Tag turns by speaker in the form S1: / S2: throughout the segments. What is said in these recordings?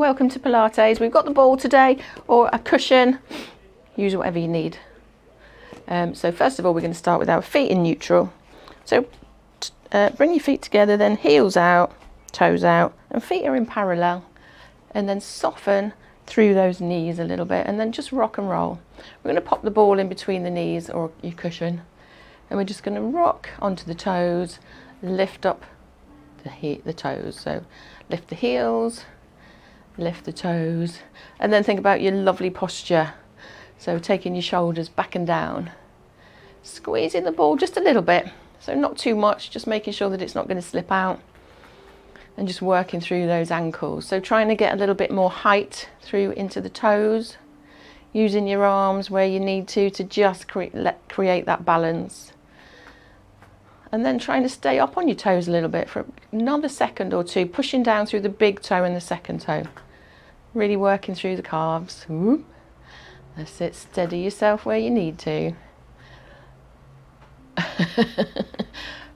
S1: welcome to Pilates. We've got the ball today, or a cushion, use whatever you need. So first of all, we're going to start with our feet in neutral. So bring your feet together, then heels out, toes out, and feet are in parallel. And then soften through those knees a little bit, and then just rock and roll. We're going to pop the ball in between the knees or your cushion, and we're just going to rock onto the toes, lift up the toes. So lift the heels, lift the toes, and then think about your lovely posture. So taking your shoulders back and down, squeezing the ball just a little bit, so not too much, just making sure that it's not going to slip out, and just working through those ankles. So trying to get a little bit more height through into the toes, using your arms where you need to just create that balance. And then trying to stay up on your toes a little bit for another second or two, pushing down through the big toe and the second toe. Really working through the calves. Ooh. That's it, steady yourself where you need to.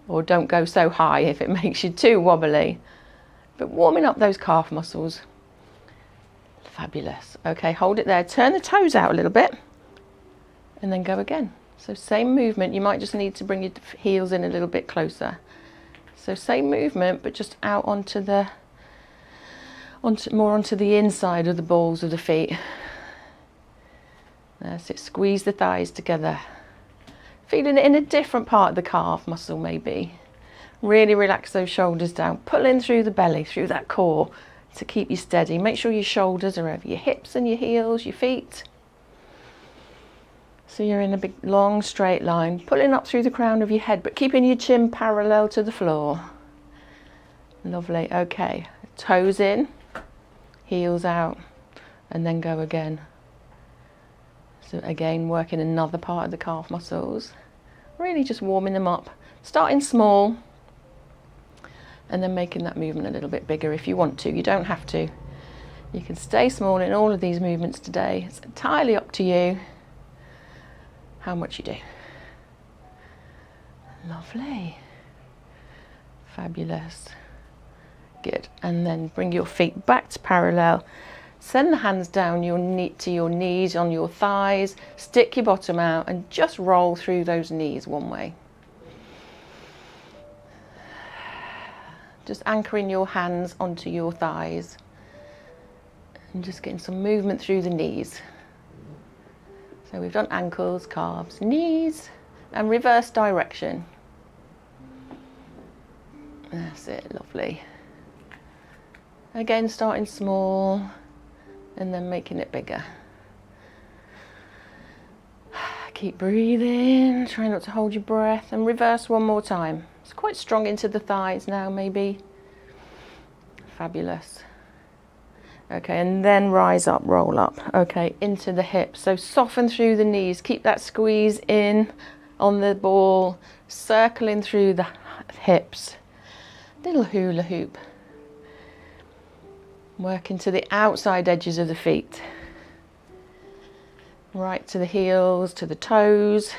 S1: Or don't go so high if it makes you too wobbly. But warming up those calf muscles. Fabulous. Okay, hold it there. Turn the toes out a little bit and then go again. So same movement. You might just need to bring your heels in a little bit closer. So same movement, but just out onto the inside of the balls of the feet. That's it. Squeeze the thighs together. Feeling it in a different part of the calf muscle maybe. Really relax those shoulders down. Pulling through the belly, through that core to keep you steady. Make sure your shoulders are over your hips and your heels, your feet. So you're in a big long straight line, pulling up through the crown of your head, but keeping your chin parallel to the floor. Lovely. Okay, toes in, heels out, and then go again. So again, working another part of the calf muscles, really just warming them up, starting small, and then making that movement a little bit bigger if you want to. You don't have to. You can stay small in all of these movements today. It's entirely up to you how much you do. Lovely. Fabulous. Good. And then bring your feet back to parallel. Send the hands down to your knees, on your thighs. Stick your bottom out and just roll through those knees one way. Just anchoring your hands onto your thighs and just getting some movement through the knees. So we've done ankles, calves, knees, and reverse direction. That's it, lovely. Again, starting small and then making it bigger. Keep breathing, try not to hold your breath, and reverse one more time. It's quite strong into the thighs now, maybe. Fabulous. Okay, and then rise up, roll up. Okay, into the hips. So soften through the knees. Keep that squeeze in on the ball, circling through the hips. Little hula hoop. Working to the outside edges of the feet. Right to the heels, to the toes.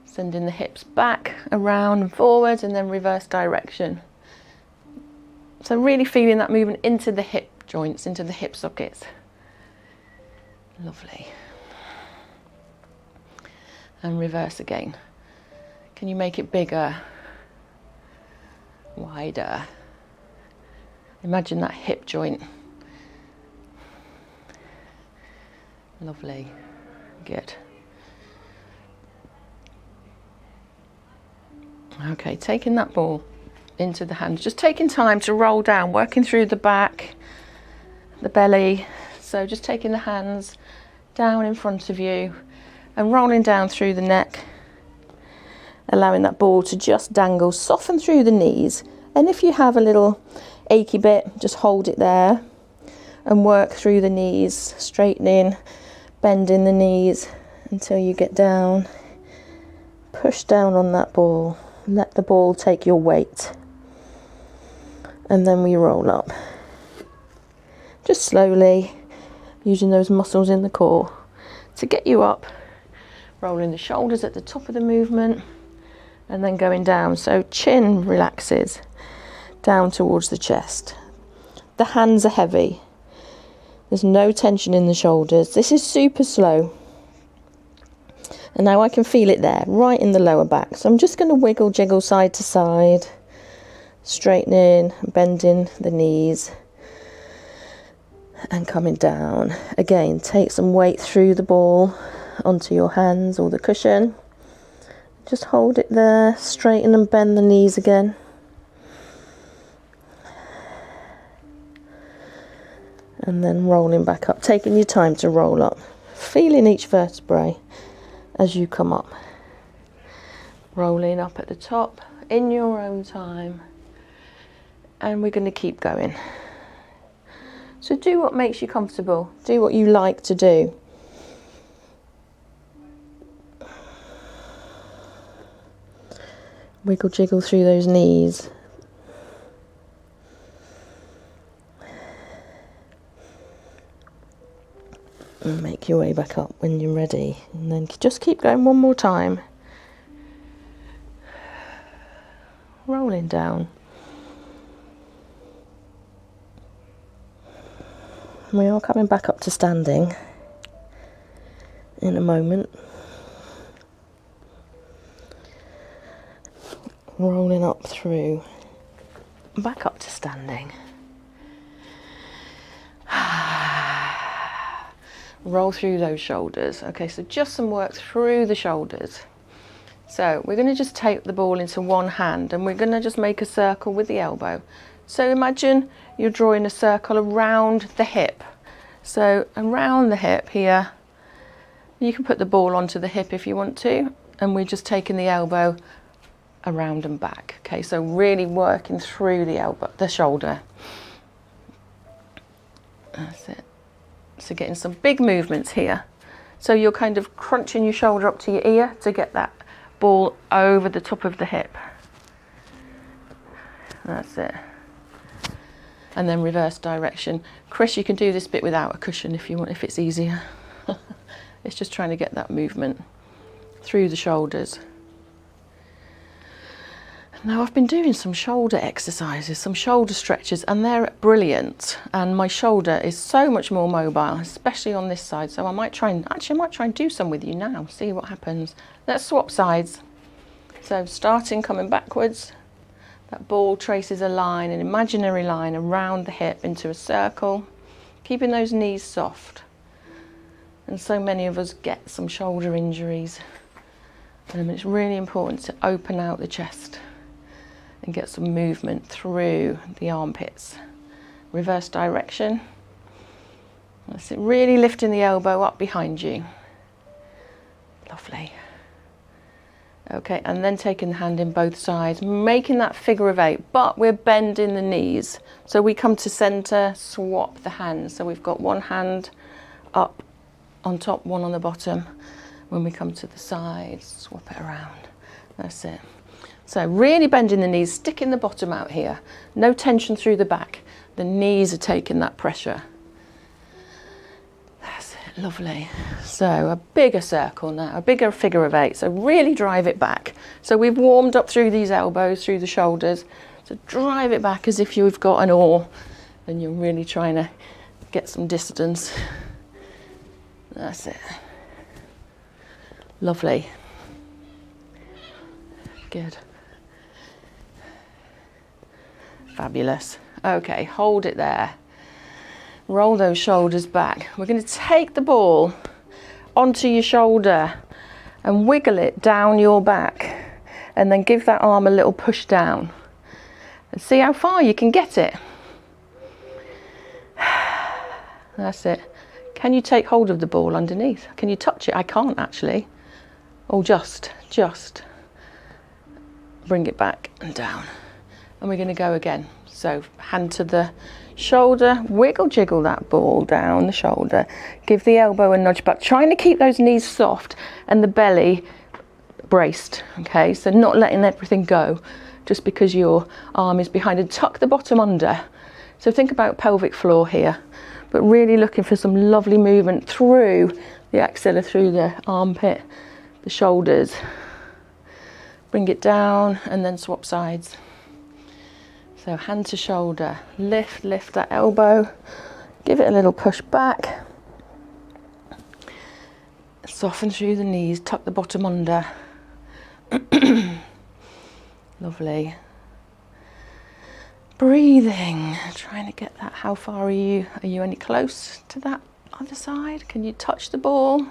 S1: Sending the hips back, around and forward, and then reverse direction. So really feeling that movement into the hip joints, into the hip sockets. Lovely. And reverse again. Can you make it bigger? Wider. Imagine that hip joint. Lovely. Good. Okay, taking that ball into the hands, just taking time to roll down, working through the back, the belly. So just taking the hands down in front of you and rolling down through the neck, allowing that ball to just dangle, soften through the knees. And if you have a little achy bit, just hold it there and work through the knees, straightening, bending the knees until you get down. Push down on that ball. Let the ball take your weight. And then we roll up. Just slowly, using those muscles in the core to get you up. Rolling the shoulders at the top of the movement and then going down. So chin relaxes down towards the chest. The hands are heavy. There's no tension in the shoulders. This is super slow. And now I can feel it there, right in the lower back. So I'm just going to wiggle, jiggle side to side, straightening, bending the knees, and coming down. Again, take some weight through the ball onto your hands or the cushion. Just hold it there, straighten and bend the knees again. And then rolling back up, taking your time to roll up, feeling each vertebrae as you come up. Rolling up at the top in your own time. And we're going to keep going. So do what makes you comfortable. Do what you like to do. Wiggle, jiggle through those knees. And make your way back up when you're ready. And then just keep going one more time. Rolling down. We are coming back up to standing in a moment. Rolling up through, back up to standing. Roll through those shoulders. Okay, so just some work through the shoulders. So we're going to just take the ball into one hand and we're going to just make a circle with the elbow. So imagine you're drawing a circle around the hip. So around the hip here, you can put the ball onto the hip if you want to, and we're just taking the elbow around and back. Okay, so really working through the elbow, the shoulder. That's it. So getting some big movements here. So you're kind of crunching your shoulder up to your ear to get that ball over the top of the hip. That's it. And then reverse direction. Chris, you can do this bit without a cushion if you want, if it's easier. It's just trying to get that movement through the shoulders. Now I've been doing some shoulder exercises, some shoulder stretches, and they're brilliant. And my shoulder is so much more mobile, especially on this side. So I might try and do some with you now, see what happens. Let's swap sides. So starting, coming backwards. That ball traces a line, an imaginary line around the hip into a circle, keeping those knees soft. And so many of us get some shoulder injuries. And it's really important to open out the chest and get some movement through the armpits. Reverse direction. That's it, really lifting the elbow up behind you. Lovely. Okay, and then taking the hand in both sides, making that figure of 8, but we're bending the knees. So we come to center, swap the hands. So we've got one hand up on top, one on the bottom. When we come to the sides, swap it around. That's it. So really bending the knees, sticking the bottom out here. No tension through the back. The knees are taking that pressure. That's it, lovely. So a bigger circle now, a bigger figure of 8. So really drive it back. So we've warmed up through these elbows, through the shoulders. So drive it back as if you've got an oar and you're really trying to get some distance. That's it. Lovely. Good. Fabulous. Okay, hold it there. Roll those shoulders back. We're going to take the ball onto your shoulder and wiggle it down your back, and then give that arm a little push down and see how far you can get it. That's it. Can you take hold of the ball underneath? Can you touch it? I can't actually. Or just bring it back and down. And we're going to go again. So hand to the shoulder, wiggle jiggle that ball down the shoulder, give the elbow a nudge back, trying to keep those knees soft and the belly braced. Okay, so not letting everything go just because your arm is behind, and tuck the bottom under. So think about pelvic floor here, but really looking for some lovely movement through the axilla, through the armpit, the shoulders. Bring it down and then swap sides. So hand to shoulder, lift that elbow, Give it a little push back. Soften through the knees, tuck the bottom under. Lovely. Breathing, trying to get that. How far are you? Are you any close to that other side? Can you touch the ball?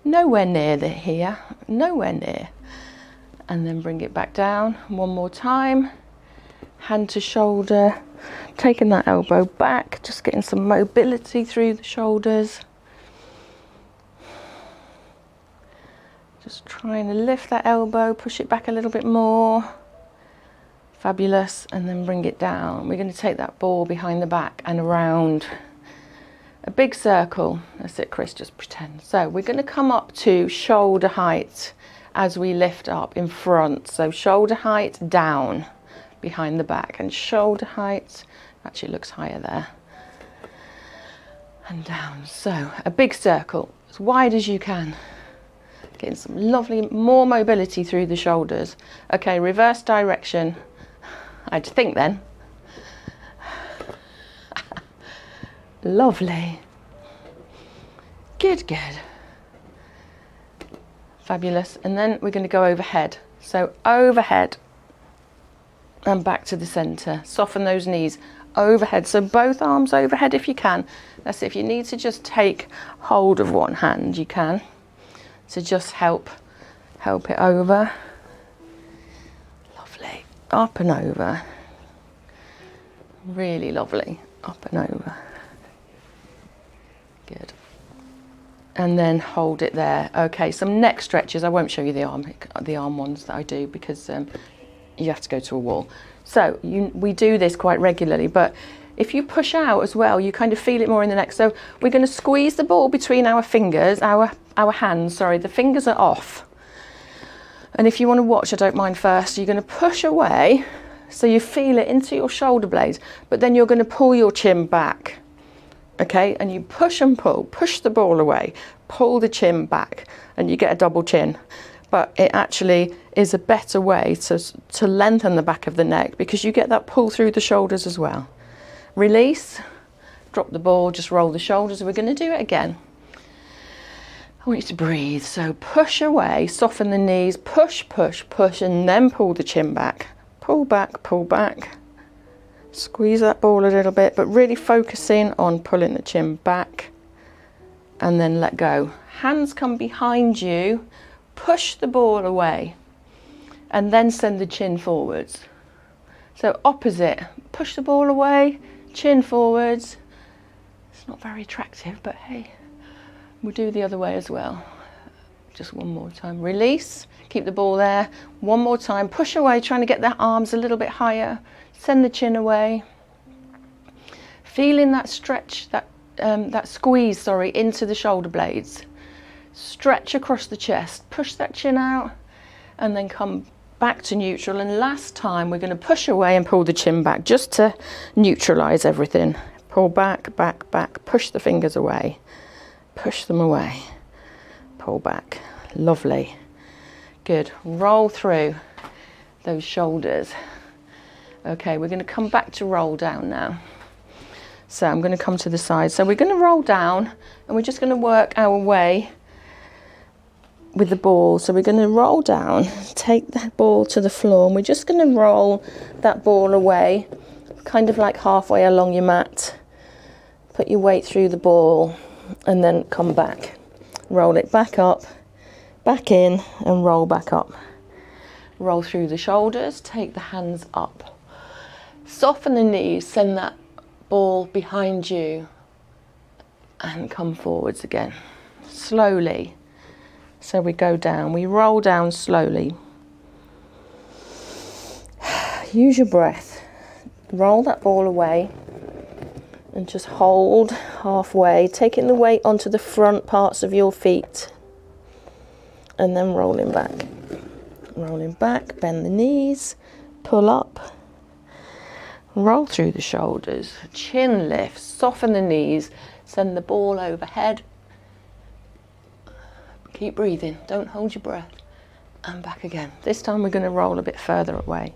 S1: Nowhere near here, nowhere near. And then bring it back down one more time. Hand to shoulder, taking that elbow back, just getting some mobility through the shoulders. Just trying to lift that elbow, push it back a little bit more. Fabulous, and then bring it down. We're going to take that ball behind the back and around a big circle. That's it, Chris, just pretend. So we're going to come up to shoulder height as we lift up in front. So shoulder height down behind the back, and shoulder height actually looks higher there, and down. So a big circle as wide as you can, getting some lovely more mobility through the shoulders. Okay, reverse direction. I had to think then. Lovely. Good, good. Fabulous. And then we're going to go overhead. So overhead and back to the centre. Soften those knees. Overhead. So both arms overhead if you can. That's it. If you need to just take hold of one hand, you can. So just help it over. Lovely. Up and over. Really lovely. Up and over. Good. And then hold it there. Okay, some neck stretches. I won't show you the arm ones that I do because you have to go to a wall. So we do this quite regularly, but if you push out as well, you kind of feel it more in the neck. So we're going to squeeze the ball between our fingers, our hands, sorry, the fingers are off. And if you want to watch, I don't mind first, you're going to push away so you feel it into your shoulder blades, but then you're going to pull your chin back. Okay, and you push and pull, push the ball away, pull the chin back, and you get a double chin. But it actually is a better way to lengthen the back of the neck because you get that pull through the shoulders as well. Release, drop the ball, just roll the shoulders. We're going to do it again. I want you to breathe. So push away, soften the knees, push, push, push, and then pull the chin back. Pull back, pull back. Squeeze that ball a little bit, but really focusing on pulling the chin back and then let go. Hands come behind you, push the ball away and then send the chin forwards. So opposite, push the ball away, chin forwards. It's not very attractive, but hey, we'll do the other way as well. Just one more time. Release, keep the ball there. One more time, push away, trying to get their arms a little bit higher. Send the chin away. Feeling that stretch, that squeeze, sorry, into the shoulder blades. Stretch across the chest, push that chin out, and then come back to neutral. And last time, we're going to push away and pull the chin back just to neutralize everything. Pull back, back, back, push the fingers away, push them away, pull back. Lovely. Good. Roll through those shoulders. Okay, we're going to come back to roll down now. So I'm going to come to the side. So we're going to roll down and we're just going to work our way with the ball. So we're going to roll down, take that ball to the floor, and we're just going to roll that ball away, kind of like halfway along your mat. Put your weight through the ball and then come back. Roll it back up, back in, and roll back up. Roll through the shoulders, take the hands up. Soften the knees, send that ball behind you and come forwards again, slowly. So we go down, we roll down slowly. Use your breath. Roll that ball away and just hold halfway, taking the weight onto the front parts of your feet and then rolling back. Rolling back, bend the knees, pull up. Roll through the shoulders, chin lift, soften the knees, send the ball overhead. Keep breathing, don't hold your breath. And back again. This time we're going to roll a bit further away.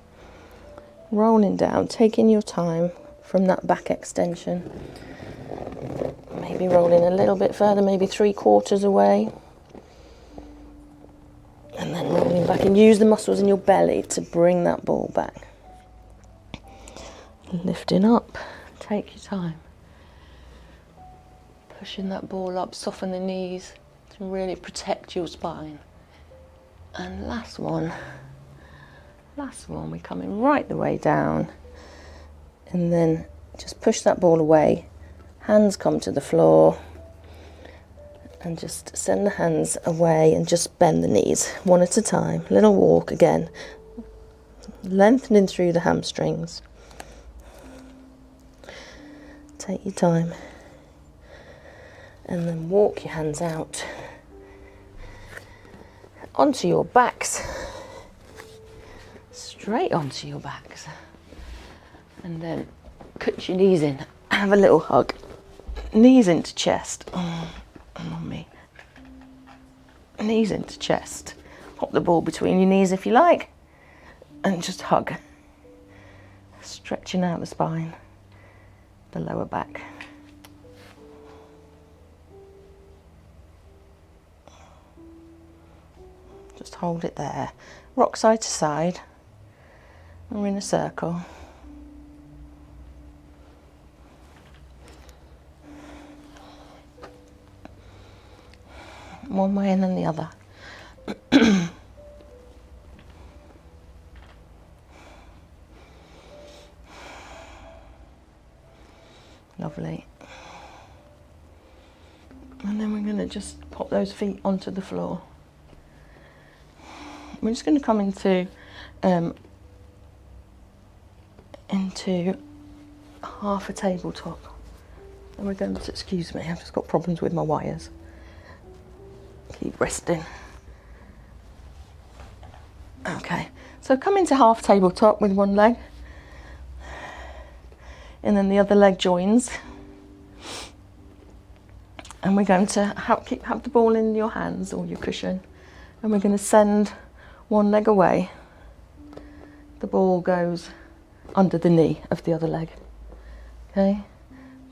S1: Rolling down, taking your time from that back extension. Maybe roll in a little bit further, maybe 3/4 away. And then rolling back, and use the muscles in your belly to bring that ball back. Lifting up, take your time. Pushing that ball up, soften the knees to really protect your spine. And last one, we're coming right the way down. And then just push that ball away, hands come to the floor. And just send the hands away and just bend the knees one at a time. Little walk again, lengthening through the hamstrings. Take your time. And then walk your hands out onto your backs, straight onto your backs. And then cut your knees in, have a little hug. Knees into chest. On me. Knees into chest. Hop the ball between your knees if you like, and just hug. Stretching out the spine, the lower back. Just hold it there. Rock side to side. And we're in a circle. One way and then the other. Lovely. And then we're going to just pop those feet onto the floor. We're just going to come into half a tabletop. And we're going to, excuse me, I've just got problems with my wires. Keep resting. Okay, so come into half tabletop with one leg, and then the other leg joins, and we're going to have the ball in your hands or your cushion, and we're going to send one leg away. The ball goes under the knee of the other leg. Okay,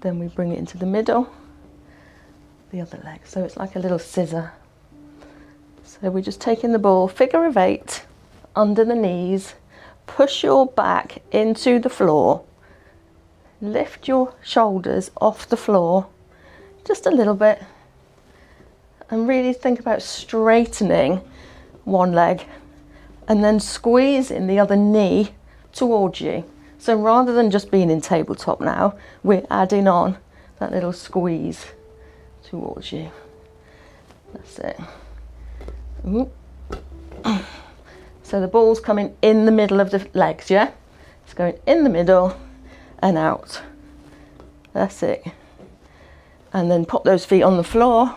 S1: then we bring it into the middle, the other leg, so it's like a little scissor. So we're just taking the ball, figure of 8, under the knees, push your back into the floor, lift your shoulders off the floor just a little bit, and really think about straightening one leg and then squeezing the other knee towards you. So rather than just being in tabletop now, we're adding on that little squeeze towards you. That's it. Ooh. So the ball's coming in the middle of the legs, yeah? It's going in the middle and out. That's it. And then pop those feet on the floor.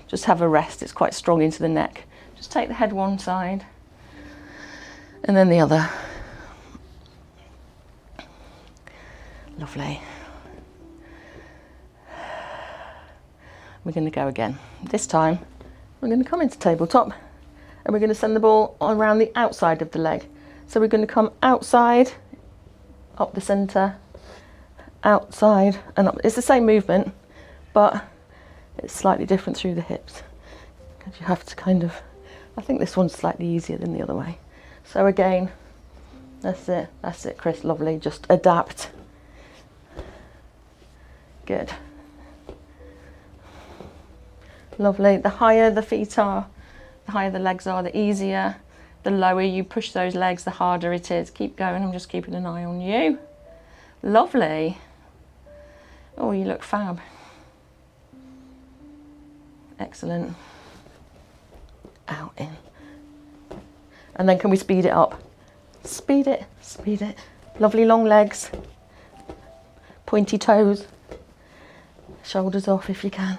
S1: Just have a rest. It's quite strong into the neck. Just take the head one side and then the other. Lovely. We're going to go again. This time we're going to come into tabletop and we're going to send the ball around the outside of the leg. So we're going to come outside, up the centre, outside and up. It's the same movement, but it's slightly different through the hips. Because you have to kind of, I think this one's slightly easier than the other way. So again, that's it, Chris, lovely. Just adapt. Good. Lovely. The higher the feet are, the higher the legs are, the easier. The lower you push those legs, the harder it is. Keep going. I'm just keeping an eye on you. Lovely. Oh, you look fab. Excellent. Out, in. And then can we speed it up? Speed it, speed it. Lovely long legs. Pointy toes. Shoulders off if you can.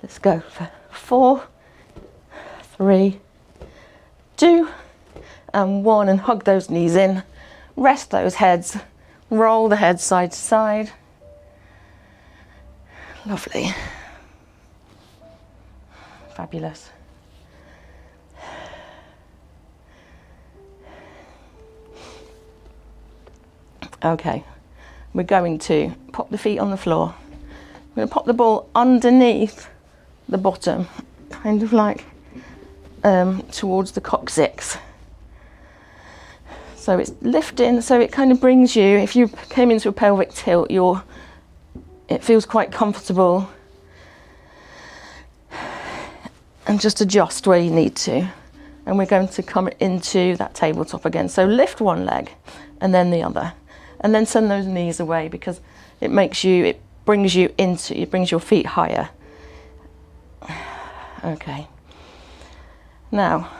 S1: Let's go for 4, 3, 2, and 1. And hug those knees in. Rest those heads. Roll the head side to side. Lovely. Fabulous. Okay, we're going to pop the feet on the floor. I'm going to pop the ball underneath the bottom, kind of like towards the coccyx. So it's lifting, so it kind of brings you, if you came into a pelvic tilt, it feels quite comfortable. And just adjust where you need to. And we're going to come into that tabletop again. So lift one leg and then the other. And then send those knees away, because it brings your feet higher. Okay. Now,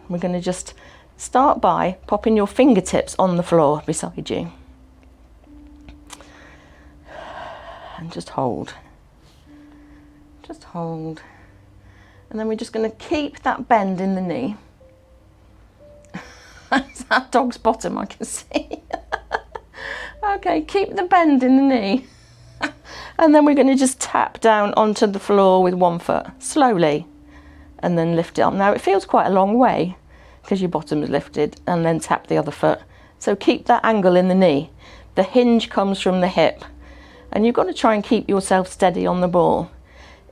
S1: we're going to just start by popping your fingertips on the floor beside you. And just hold. Just hold. And then we're just going to keep that bend in the knee. That's that dog's bottom, I can see. Okay, keep the bend in the knee. And then we're going to just tap down onto the floor with one foot, slowly. And then lift it up. Now it feels quite a long way, because your bottom is lifted, and then tap the other foot. So keep that angle in the knee. The hinge comes from the hip, and you've got to try and keep yourself steady on the ball.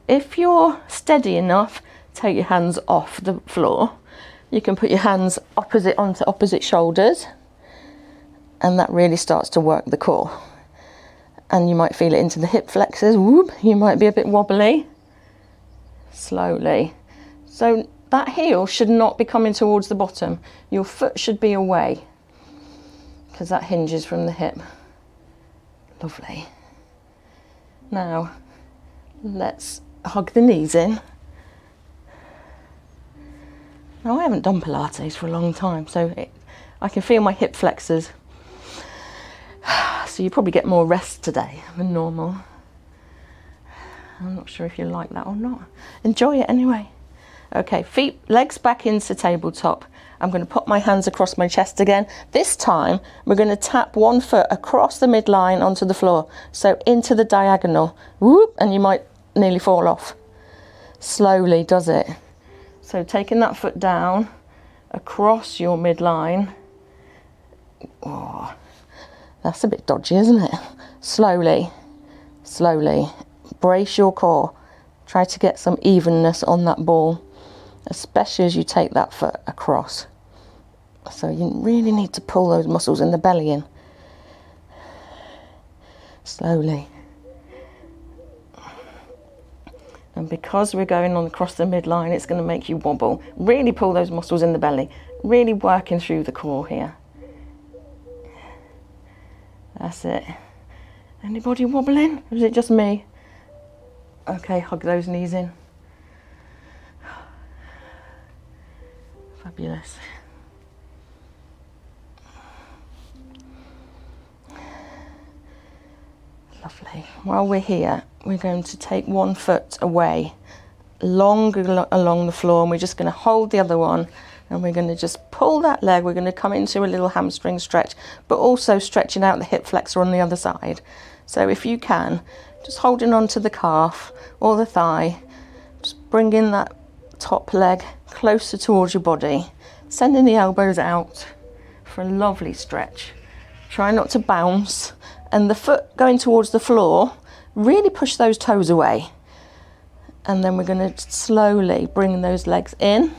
S1: If you're steady enough, take your hands off the floor. You can put your hands onto opposite shoulders, and that really starts to work the core. And you might feel it into the hip flexors. Whoop, you might be a bit wobbly. Slowly. So that heel should not be coming towards the bottom. Your foot should be away, because that hinges from the hip. Lovely. Now, let's hug the knees in. Now, I haven't done Pilates for a long time, so I can feel my hip flexors. So you probably get more rest today than normal. I'm not sure if you like that or not. Enjoy it anyway. Okay, legs back into tabletop. I'm going to put my hands across my chest again. This time, we're going to tap one foot across the midline onto the floor. So into the diagonal. Whoop, and you might nearly fall off. Slowly does it. So taking that foot down across your midline. Oh, that's a bit dodgy, isn't it? Slowly, slowly. Brace your core. Try to get some evenness on that ball, especially as you take that foot across. So you really need to pull those muscles in the belly in. Slowly. And because we're going on across the midline, it's going to make you wobble. Really pull those muscles in the belly. Really working through the core here. That's it. Anybody wobbling? Or is it just me? Okay, hug those knees in. Fabulous. Lovely. While we're here, we're going to take one foot away, along the floor, and we're just going to hold the other one, and we're going to just pull that leg. We're going to come into a little hamstring stretch, but also stretching out the hip flexor on the other side. So if you can, just holding on to the calf or the thigh, just bringing that top leg closer towards your body, sending the elbows out for a lovely stretch. Try not to bounce, and the foot going towards the floor, really push those toes away. And then we're going to slowly bring those legs in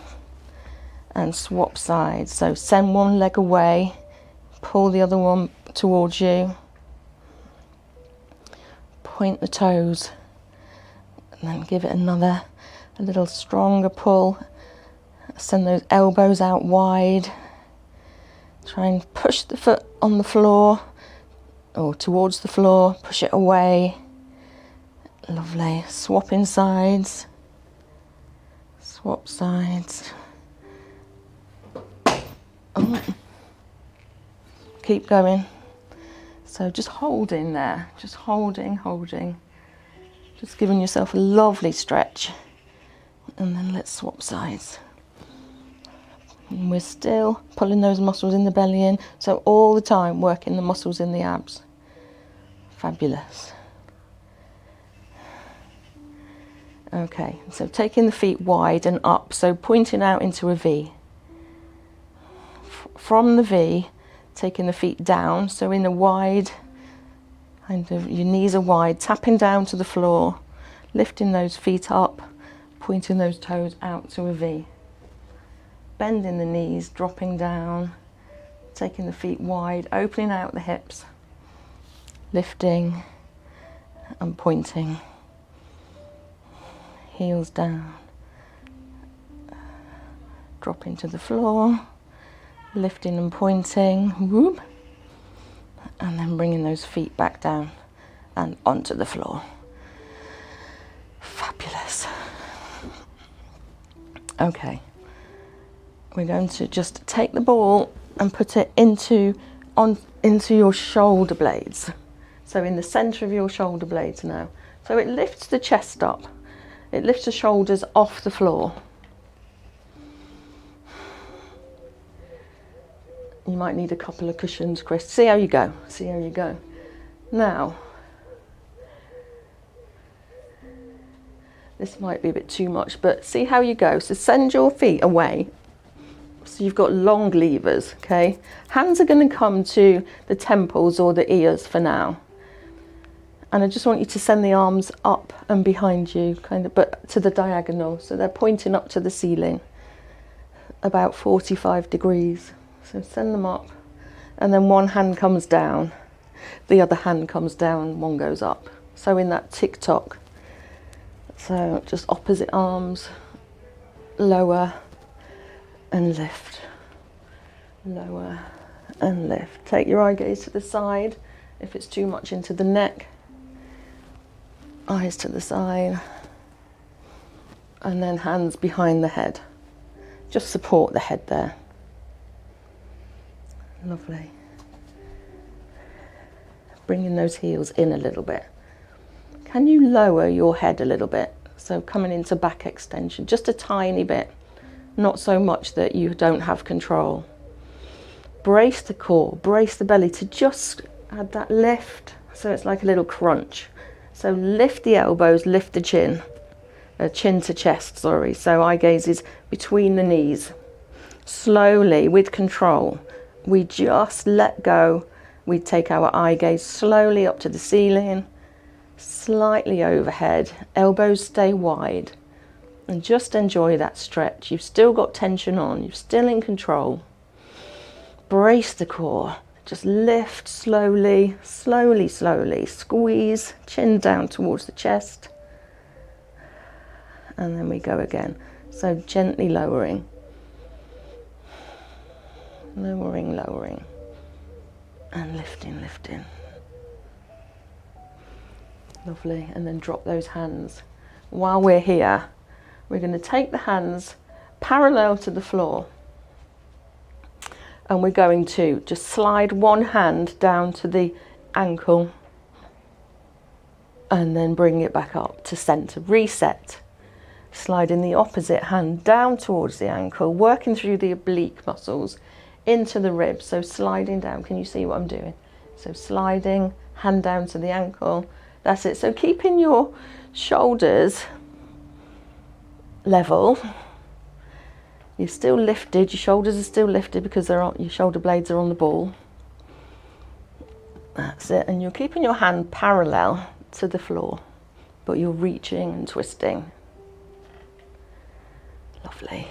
S1: and swap sides. So send one leg away, pull the other one towards you, point the toes, and then give it a little stronger pull. Send those elbows out wide. Try and push the foot on the floor or towards the floor, push it away. Lovely. Swapping sides. Swap sides. Oh. Keep going. So just holding there, just holding. Just giving yourself a lovely stretch. And then let's swap sides. And we're still pulling those muscles in the belly in. So all the time working the muscles in the abs. Fabulous. Okay, so taking the feet wide and up, so pointing out into a V. From the V, taking the feet down, so in a wide Kind of, your knees are wide, tapping down to the floor, lifting those feet up, pointing those toes out to a V. Bending the knees, dropping down, taking the feet wide, opening out the hips, lifting and pointing. Heels down, dropping to the floor, lifting and pointing, whoop, and then bringing those feet back down and onto the floor. Fabulous. Okay, we're going to just take the ball and put it into your shoulder blades. So in the center of your shoulder blades now. So it lifts the chest up. It lifts the shoulders off the floor. You might need a couple of cushions, Chris. See how you go. See how you go. Now, this might be a bit too much, but see how you go. So send your feet away. So you've got long levers, okay? Hands are going to come to the temples or the ears for now. And I just want you to send the arms up and behind you, kind of, but to the diagonal. So they're pointing up to the ceiling, about 45 degrees. So send them up, and then one hand comes down, the other hand comes down, one goes up. So in that tick-tock. So just opposite arms, lower and lift, lower and lift. Take your eye gaze to the side if it's too much into the neck. Eyes to the side, and then hands behind the head. Just support the head there. Lovely. Bringing those heels in a little bit. Can you lower your head a little bit? So coming into back extension, just a tiny bit, not so much that you don't have control. Brace the core, brace the belly to just add that lift, so it's like a little crunch. So lift the elbows, lift the chin, chin to chest, sorry. So eye gaze is between the knees. Slowly, with control, we just let go. We take our eye gaze slowly up to the ceiling, slightly overhead, elbows stay wide, and just enjoy that stretch. You've still got tension on, you're still in control. Brace the core, just lift slowly, slowly, slowly, squeeze, chin down towards the chest, and then we go again. So gently lowering, lowering, lowering, and lifting, lifting. Lovely, and then drop those hands. While we're here, we're going to take the hands parallel to the floor, and we're going to just slide one hand down to the ankle and then bring it back up to center. Reset. Sliding the opposite hand down towards the ankle, working through the oblique muscles into the ribs. So sliding down. Can you see what I'm doing? So sliding, hand down to the ankle. That's it. So keeping your shoulders level. You're still lifted, your shoulders are still lifted because your shoulder blades are on the ball. That's it, and you're keeping your hand parallel to the floor, but you're reaching and twisting. Lovely.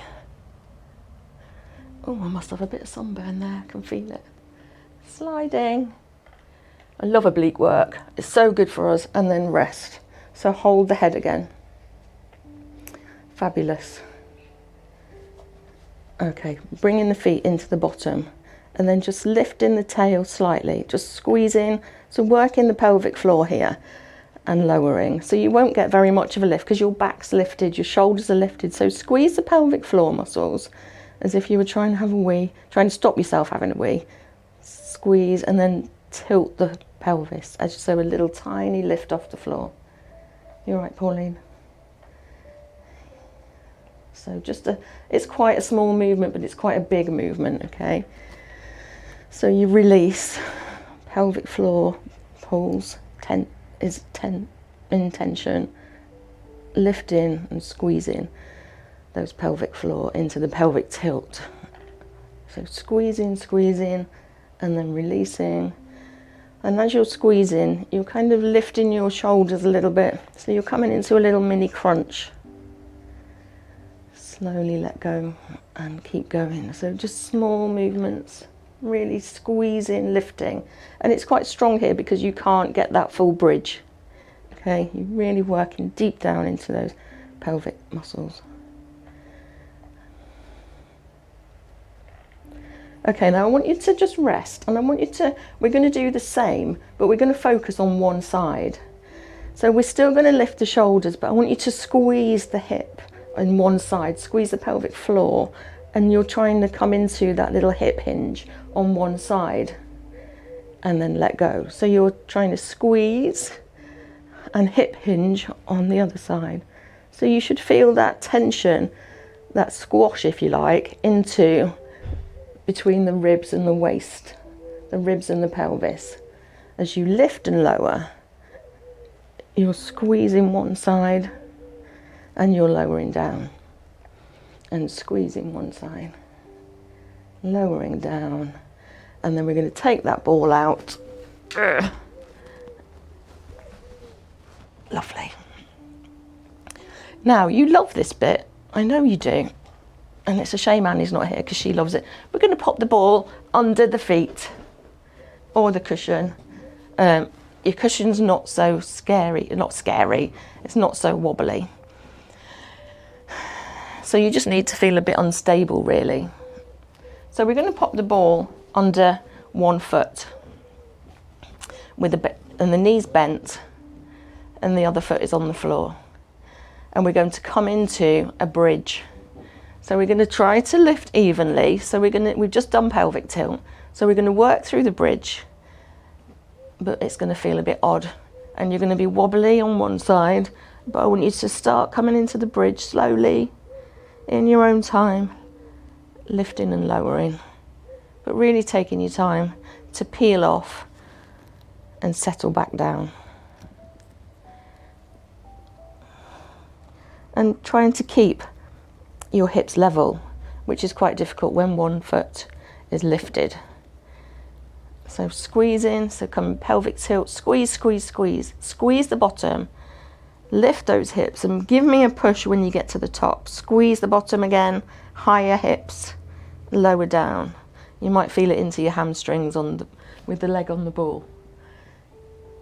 S1: Oh, I must have a bit of sunburn there, I can feel it. Sliding. I love oblique work, it's so good for us, and then rest. So hold the head again. Fabulous. Okay, bringing the feet into the bottom and then just lifting the tail slightly, just squeezing, so working the pelvic floor here and lowering. So you won't get very much of a lift because your back's lifted, your shoulders are lifted. So squeeze the pelvic floor muscles as if you were trying to have a wee, trying to stop yourself having a wee. Squeeze and then tilt the pelvis, as so a little tiny lift off the floor. You all right, Pauline? So it's quite a small movement, but it's quite a big movement, okay? So you release, pelvic floor pulls, in tension, lifting and squeezing those pelvic floor into the pelvic tilt. So squeezing, squeezing, and then releasing, And as you're squeezing, you're kind of lifting your shoulders a little bit. So you're coming into a little mini crunch. Slowly let go and keep going. So just small movements, really squeezing, lifting. And it's quite strong here because you can't get that full bridge. Okay, you're really working deep down into those pelvic muscles. Okay, now I want you to just rest, and we're going to do the same, but we're going to focus on one side. So we're still going to lift the shoulders, but I want you to squeeze the hip on one side, squeeze the pelvic floor, and you're trying to come into that little hip hinge on one side and then let go. So you're trying to squeeze and hip hinge on the other side. So you should feel that tension, that squash, if you like, into between the ribs and the waist, the ribs and the pelvis. As you lift and lower, you're squeezing one side and you're lowering down, and squeezing one side, lowering down, and then we're going to take that ball out. Lovely. Now, you love this bit, I know you do, and it's a shame Annie's not here because she loves it. We're going to pop the ball under the feet or the cushion. Your cushion's not so scary, it's not so wobbly. So you just need to feel a bit unstable, really. So we're going to pop the ball under one foot with and the knees bent, and the other foot is on the floor. And we're going to come into a bridge. So we're going to try to lift evenly. So we've just done pelvic tilt. So we're going to work through the bridge, but it's going to feel a bit odd. And you're going to be wobbly on one side, but I want you to start coming into the bridge slowly, in your own time, lifting and lowering, but really taking your time to peel off and settle back down. And trying to keep your hips level, which is quite difficult when one foot is lifted. So squeezing, so come pelvic tilt, squeeze, squeeze, squeeze. Squeeze the bottom, lift those hips and give me a push when you get to the top. Squeeze the bottom again, higher hips, lower down. You might feel it into your hamstrings with the leg on the ball.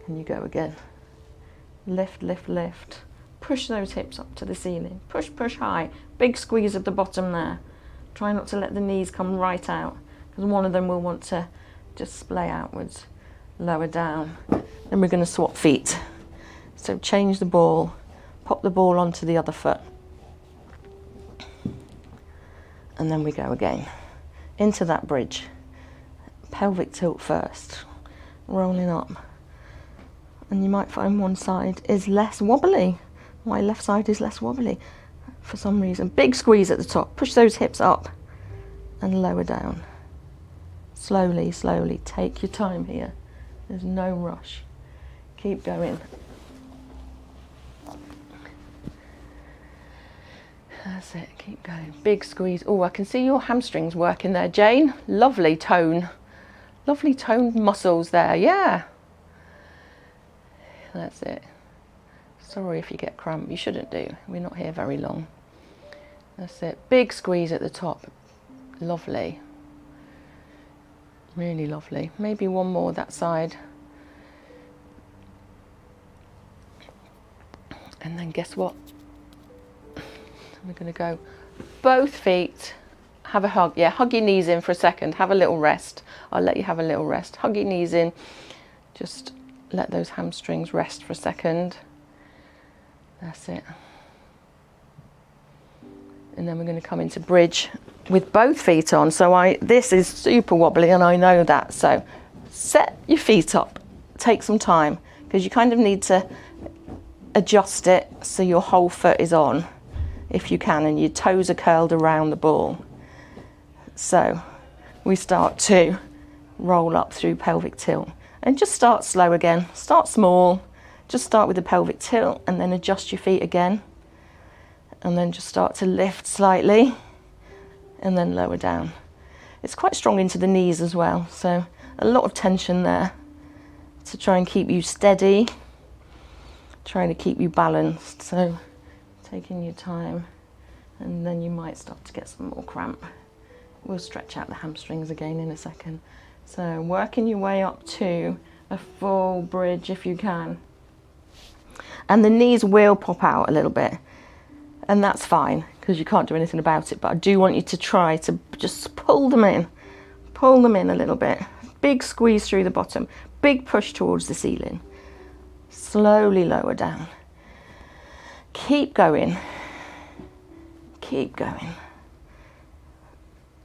S1: And you go again. Lift, lift, lift. Push those hips up to the ceiling. Push, push high. Big squeeze of the bottom there. Try not to let the knees come right out, because one of them will want to just splay outwards. Lower down. Then we're going to swap feet. So change the ball, pop the ball onto the other foot. And then we go again. Into that bridge. Pelvic tilt first. Rolling up. And you might find one side is less wobbly. My left side is less wobbly for some reason. Big squeeze at the top. Push those hips up and lower down. Slowly, slowly. Take your time here. There's no rush. Keep going. That's it. Keep going. Big squeeze. Oh, I can see your hamstrings working there, Jane. Lovely tone. Lovely toned muscles there. Yeah. That's it. Sorry if you get cramp, you shouldn't do. We're not here very long. That's it. Big squeeze at the top. Lovely. Really lovely. Maybe one more that side. And then guess what? We're going to go both feet. Have a hug. Yeah, hug your knees in for a second. Have a little rest. I'll let you have a little rest. Hug your knees in. Just let those hamstrings rest for a second. That's it. And then we're going to come into bridge with both feet on. So this is super wobbly and I know that. So set your feet up. Take some time because you kind of need to adjust it so your whole foot is on if you can, and your toes are curled around the ball. So we start to roll up through pelvic tilt and just start slow again. Start small. Just start with the pelvic tilt and then adjust your feet again. And then just start to lift slightly and then lower down. It's quite strong into the knees as well, so a lot of tension there. to try and keep you steady, trying to keep you balanced. So taking your time, and then you might start to get some more cramp. We'll stretch out the hamstrings again in a second. So working your way up to a full bridge if you can. And the knees will pop out a little bit, and that's fine because you can't do anything about it, but I do want you to try to just pull them in a little bit. Big squeeze through the bottom, big push towards the ceiling. Slowly lower down. Keep going. Keep going.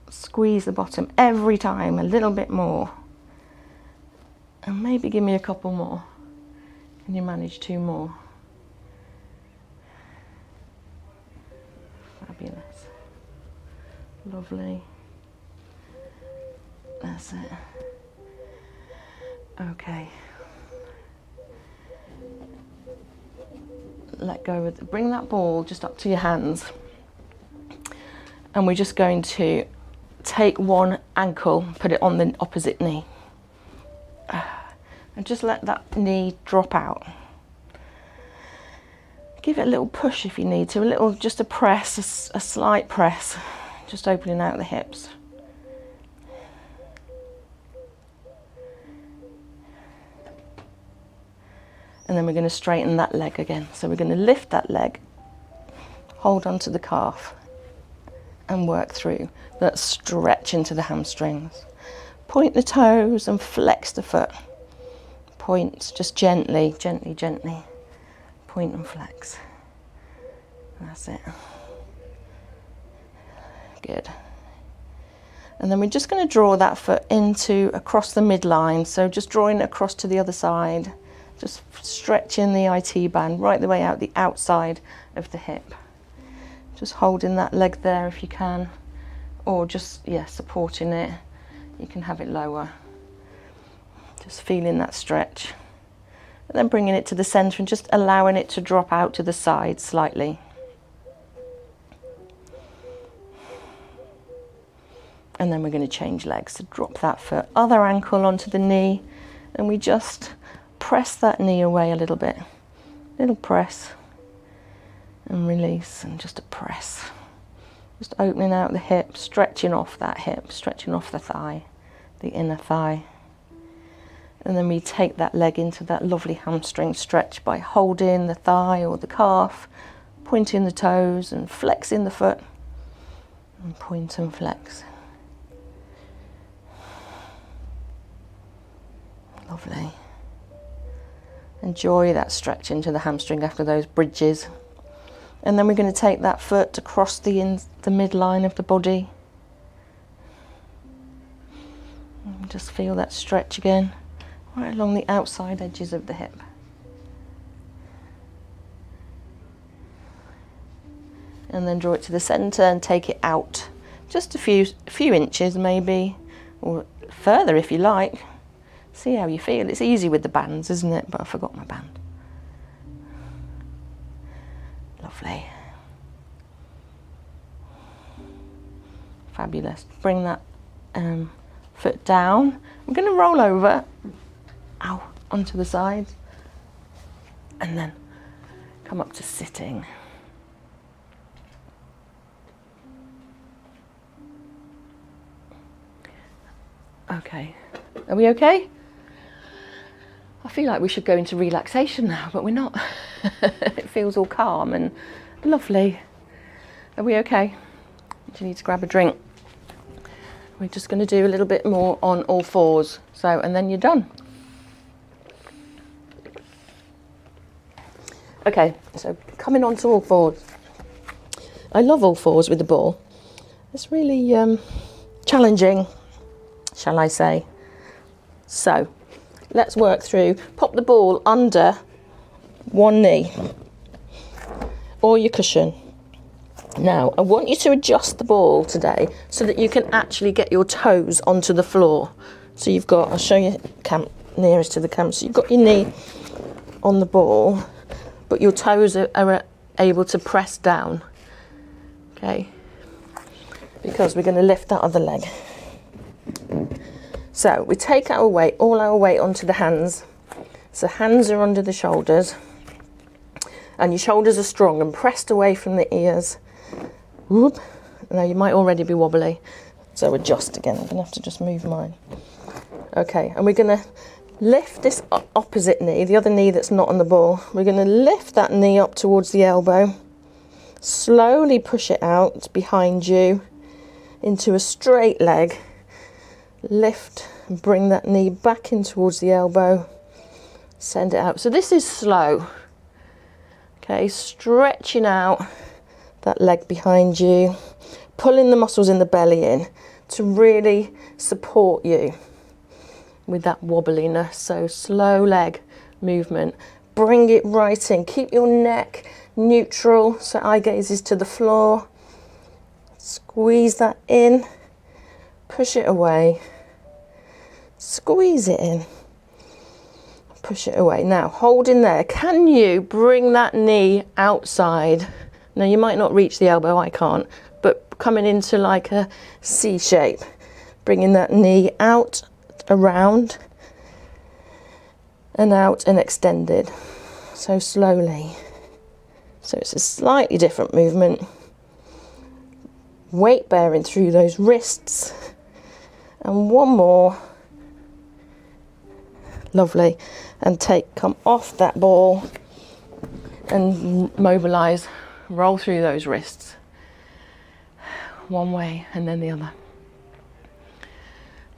S1: Squeeze the bottom every time a little bit more. And maybe give me a couple more. Can you manage 2 more? Fabulous. Lovely. That's it. Okay. Let go of bring that ball just up to your hands. And we're just going to take one ankle, put it on the opposite knee. And just let that knee drop out. Give it a little push if you need to, just a press, a slight press, just opening out the hips. And then we're going to straighten that leg again. So we're going to lift that leg, hold onto the calf, and work through that stretch into the hamstrings. Point the toes and flex the foot. Point just gently, gently, gently. Point and flex. That's it. Good. And then we're just going to draw that foot across the midline. So just drawing it across to the other side. Just stretching the IT band right the way out the outside of the hip. Just holding that leg there if you can, or just, supporting it. You can have it lower. Just feeling that stretch. And then bringing it to the centre and just allowing it to drop out to the side slightly. And then we're going to change legs. So drop that foot, other ankle onto the knee, and we just press that knee away a little bit. Little press. And release, and just a press. Just opening out the hip, stretching off that hip, stretching off the thigh, the inner thigh. And then we take that leg into that lovely hamstring stretch by holding the thigh or the calf, pointing the toes and flexing the foot. And point and flex. Lovely. Enjoy that stretch into the hamstring after those bridges. And then we're going to take that foot across the midline of the body. And just feel that stretch again, right along the outside edges of the hip. And then draw it to the centre and take it out. Just a few inches maybe, or further if you like. See how you feel. It's easy with the bands, isn't it? But I forgot my band. Lovely. Fabulous. Bring that foot down. I'm going to roll over onto the sides and then come up to sitting. Okay. Are we okay? I feel like we should go into relaxation now, but we're not. It feels all calm and lovely. Are we okay? Do you need to grab a drink? We're just going to do a little bit more on all fours. So, and then you're done. Okay, so coming on to all fours. I love all fours with the ball. It's really challenging, shall I say. So, let's work through. Pop the ball under one knee or your cushion. Now, I want you to adjust the ball today so that you can actually get your toes onto the floor. So you've got, I'll show you nearest to the camera. So you've got your knee on the ball, but your toes are able to press down. Okay? Because we're going to lift that other leg. So we take our weight, all our weight onto the hands, So hands are under the shoulders, and your shoulders are strong and pressed away from the ears. Whoop. Now you might already be wobbly, so adjust again. I'm gonna have to just move mine. Okay, and we're gonna lift this opposite knee, the other knee that's not on the ball. We're gonna lift that knee up towards the elbow, slowly push it out behind you into a straight leg. Lift and bring that knee back in towards the elbow, send it out. So this is slow. Okay, stretching out that leg behind you, pulling the muscles in the belly in to really support you with that wobbliness. So slow leg movement, bring it right in, keep your neck neutral so eye gaze is to the floor, squeeze that in, push it away, squeeze it in, push it away. Now hold in there. Can you bring that knee outside? Now you might not reach the elbow, I can't, but coming into like a C shape, bringing that knee out, around and out and extended. So slowly. So it's a slightly different movement. Weight bearing through those wrists. And one more. Lovely. And come off that ball and mobilize, roll through those wrists. One way and then the other.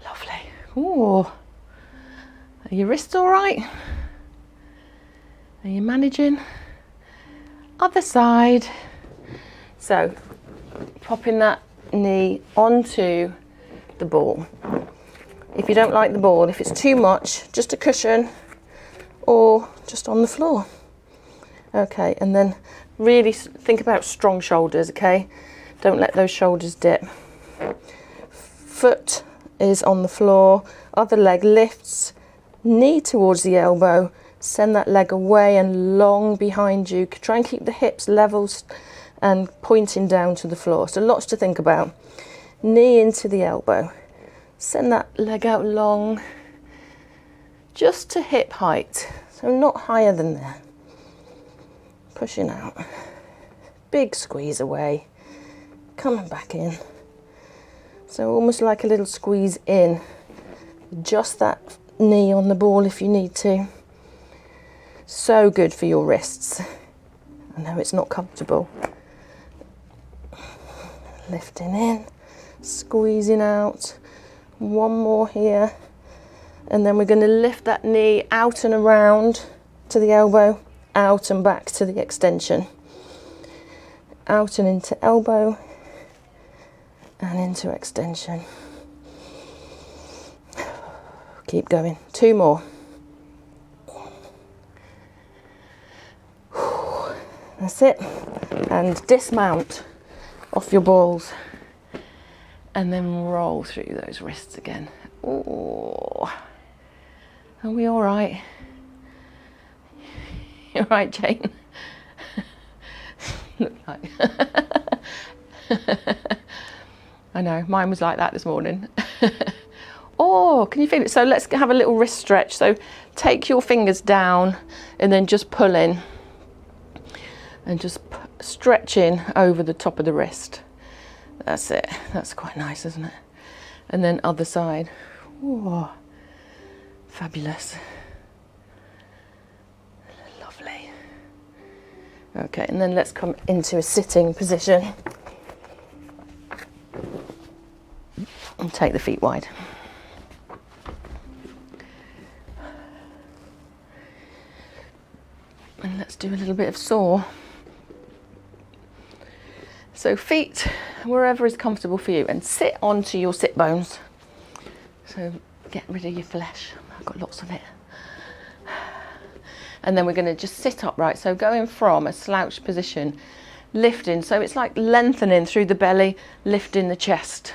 S1: Lovely. Ooh. Are your wrists all right? Are you managing? Other side. So, popping that knee onto the ball. If you don't like the ball, if it's too much, just a cushion or just on the floor. Okay, and then really think about strong shoulders, okay? Don't let those shoulders dip. Foot is on the floor, other leg lifts, knee towards the elbow, send that leg away and long behind you. Try and keep the hips level and pointing down to the floor. So lots to think about. Knee into the elbow, send that leg out long, just to hip height, so not higher than there. Pushing out, big squeeze away, coming back in. So almost like a little squeeze in. Just that knee on the ball if you need to. So good for your wrists. I know it's not comfortable. Lifting in, squeezing out. One more here. And then we're going to lift that knee out and around to the elbow, out and back to the extension. Out and into elbow. And into extension. Keep going. Two more. That's it. And dismount off your balls. And then roll through those wrists again. Oh, are we all right? You're right, Jane. Look like. I know, mine was like that this morning. Oh, can you feel it? So let's have a little wrist stretch. So take your fingers down and then just pull in and just stretch in over the top of the wrist. That's it. That's quite nice, isn't it? And then other side. Oh, fabulous. Lovely. Okay, and then let's come into a sitting position. And take the feet wide. And let's do a little bit of saw. So feet wherever is comfortable for you, and sit onto your sit bones. So get rid of your flesh. I've got lots of it. And then we're going to just sit upright. So going from a slouched position, lifting. So it's like lengthening through the belly, lifting the chest.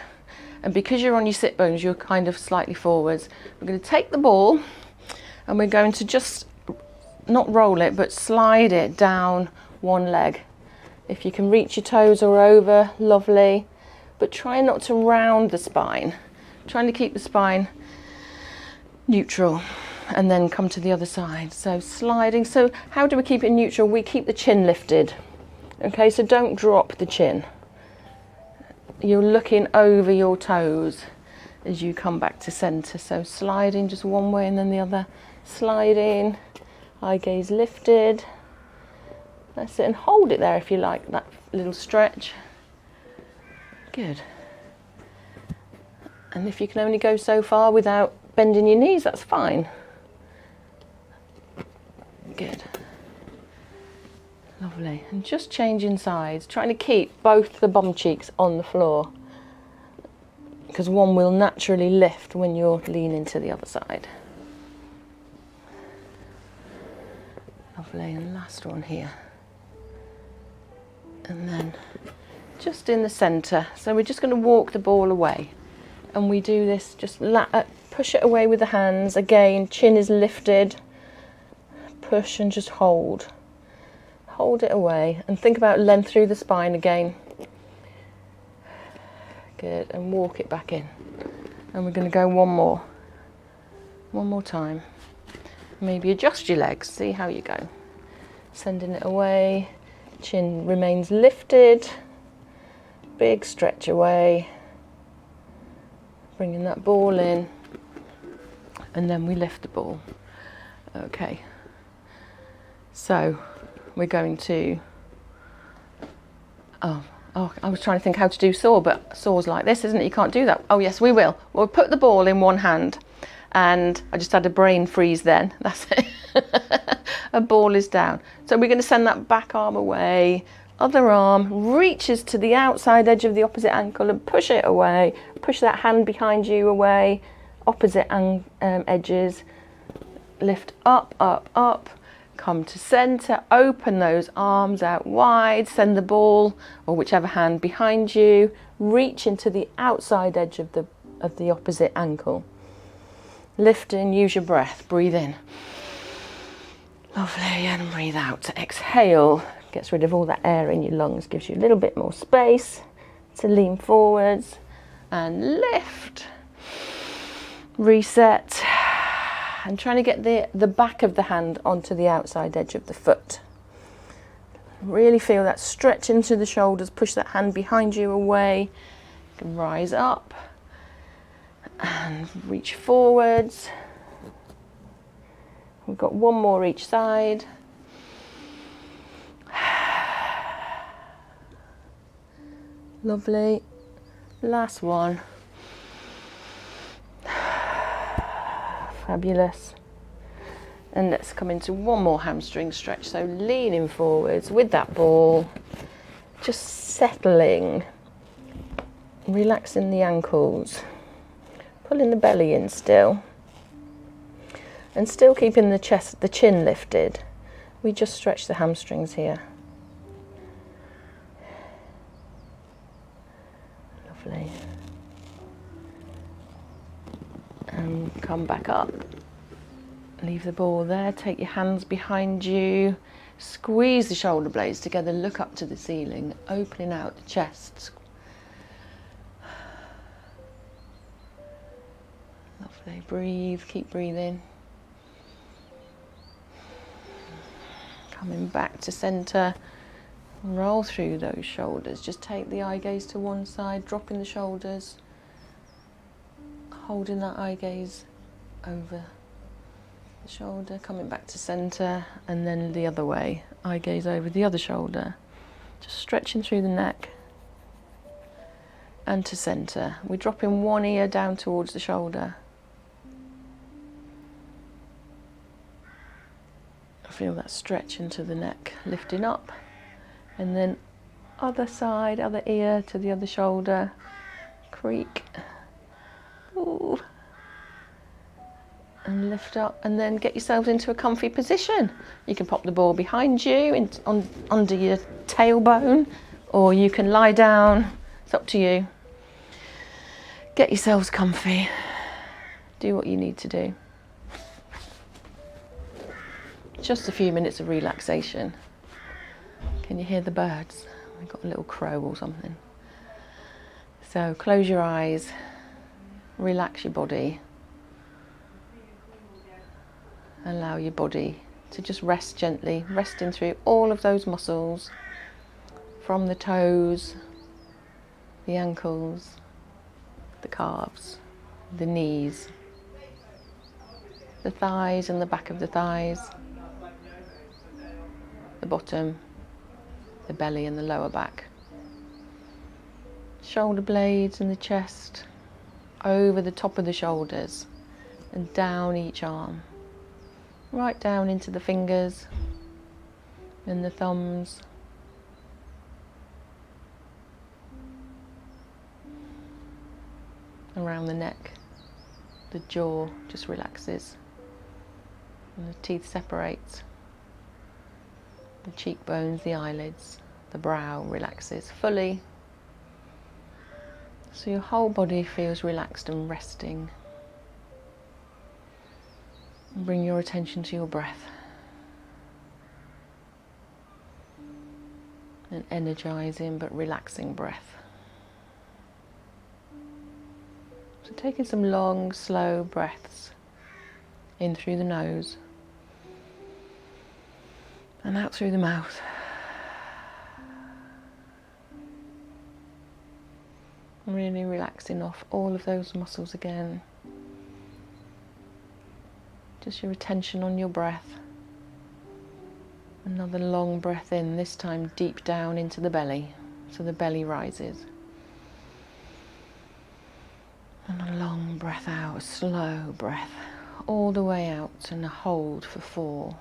S1: And because you're on your sit bones, you're kind of slightly forwards. We're going to take the ball and we're going to just not roll it, but slide it down one leg. If you can reach your toes or over, lovely. But try not to round the spine. Trying to keep the spine neutral. and then come to the other side. So sliding. So how do we keep it neutral? We keep the chin lifted. Okay, so don't drop the chin. You're looking over your toes as you come back to center. So sliding just one way and then the other. Sliding, eye gaze lifted. That's it, and hold it there if you like, that little stretch. Good. And if you can only go so far without bending your knees, that's fine. Good. Lovely. And just changing sides, trying to keep both the bum cheeks on the floor, because one will naturally lift when you're leaning to the other side. Lovely. And last one here. And then just in the centre. So we're just going to walk the ball away. And we do this, just push it away with the hands. Again, chin is lifted. Push and just hold. Hold it away. And think about length through the spine again. Good. And walk it back in. And we're going to go one more. One more time. Maybe adjust your legs. See how you go. Sending it away. Chin remains lifted. Big stretch away. Bringing that ball in. And then we lift the ball. Okay. So we're going to, I was trying to think how to do saw, but saw's like this, isn't it? You can't do that. Oh yes, we will. We'll put the ball in one hand, and I just had a brain freeze then. That's it. A ball is down. So we're going to send that back arm away. Other arm reaches to the outside edge of the opposite ankle and push it away. Push that hand behind you away. Opposite edges. Lift up, up, up. Come to center, open those arms out wide, send the ball or whichever hand behind you, reach into the outside edge of the opposite ankle. Lift in, use your breath, breathe in. Lovely, and breathe out. Exhale, gets rid of all that air in your lungs, gives you a little bit more space to lean forwards and lift. Reset. And trying to get the back of the hand onto the outside edge of the foot. Really feel that stretch into the shoulders, push that hand behind you away. You can rise up and reach forwards. We've got one more each side. Lovely. Last one. Fabulous. And let's come into one more hamstring stretch. So leaning forwards with that ball, just settling, relaxing the ankles, pulling the belly in still, and still keeping the chin lifted. We just stretch the hamstrings here. Lovely. And come back up. Leave the ball there, take your hands behind you, squeeze the shoulder blades together, look up to the ceiling, opening out the chest. Lovely, breathe, keep breathing. Coming back to center, roll through those shoulders, just take the eye gaze to one side, dropping the shoulders, holding that eye gaze over the shoulder, coming back to center, and then the other way, eye gaze over the other shoulder, just stretching through the neck and to center. We're dropping one ear down towards the shoulder. Feel that stretch into the neck, lifting up, and then other side, other ear to the other shoulder, creak. Ooh. And lift up, and then get yourselves into a comfy position. You can pop the ball behind you, under your tailbone, or you can lie down. It's up to you. Get yourselves comfy. Do what you need to do. Just a few minutes of relaxation. Can you hear the birds? We've got a little crow or something. So close your eyes. Relax your body. allow your body to just rest gently, resting through all of those muscles, from the toes, the ankles, the calves, the knees, the thighs and the back of the thighs, the bottom, the belly and the lower back, shoulder blades and the chest, over the top of the shoulders and down each arm, right down into the fingers and the thumbs, around the neck. The jaw just relaxes and the teeth separate. The cheekbones, the eyelids, the brow relaxes fully. So your whole body feels relaxed and resting. And bring your attention to your breath. An energizing but relaxing breath. So taking some long, slow breaths in through the nose and out through the mouth. Really relaxing off all of those muscles again. Just your attention on your breath. Another long breath in, this time deep down into the belly, so the belly rises. And a long breath out, a slow breath, all the way out, and a hold for 4,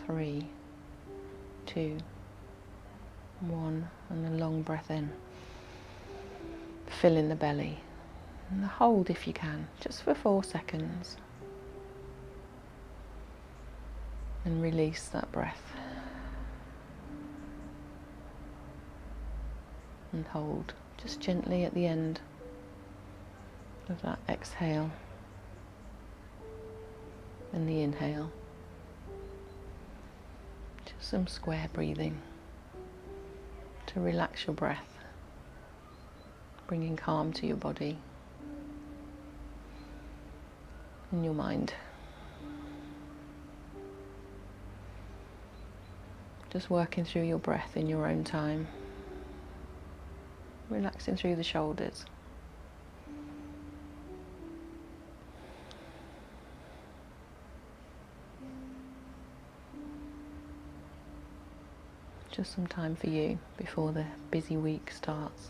S1: 3, 2, 1, and a long breath in. Fill in the belly, and the hold if you can, just for 4 seconds. And release that breath. And hold, just gently at the end of that exhale and the inhale. Just some square breathing to relax your breath, bringing calm to your body and your mind. Just working through your breath in your own time, relaxing through the shoulders. Just some time for you before the busy week starts.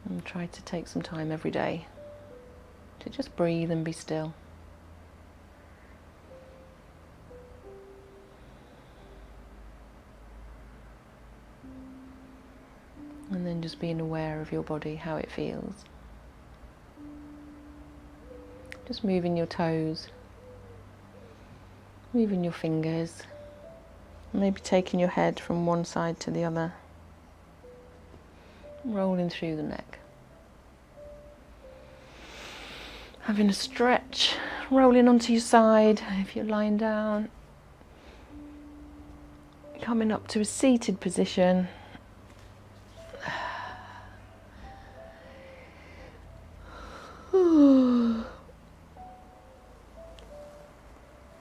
S1: And try to take some time every day to just breathe and be still. And then just being aware of your body, how it feels. Just moving your toes, moving your fingers, maybe taking your head from one side to the other, rolling through the neck. Having a stretch, rolling onto your side if you're lying down. Coming up to a seated position.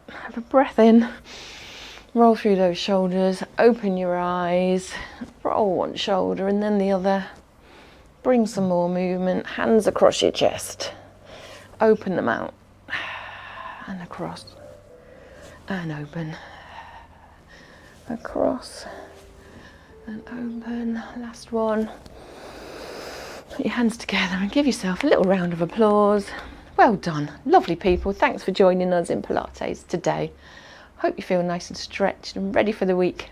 S1: Have a breath in, roll through those shoulders, open your eyes, roll one shoulder and then the other. Bring some more movement, hands across your chest, open them out, and across, and open, across, and open. Last one. Put your hands together and give yourself a little round of applause. Well done, lovely people. Thanks for joining us in Pilates today. Hope you feel nice and stretched and ready for the week.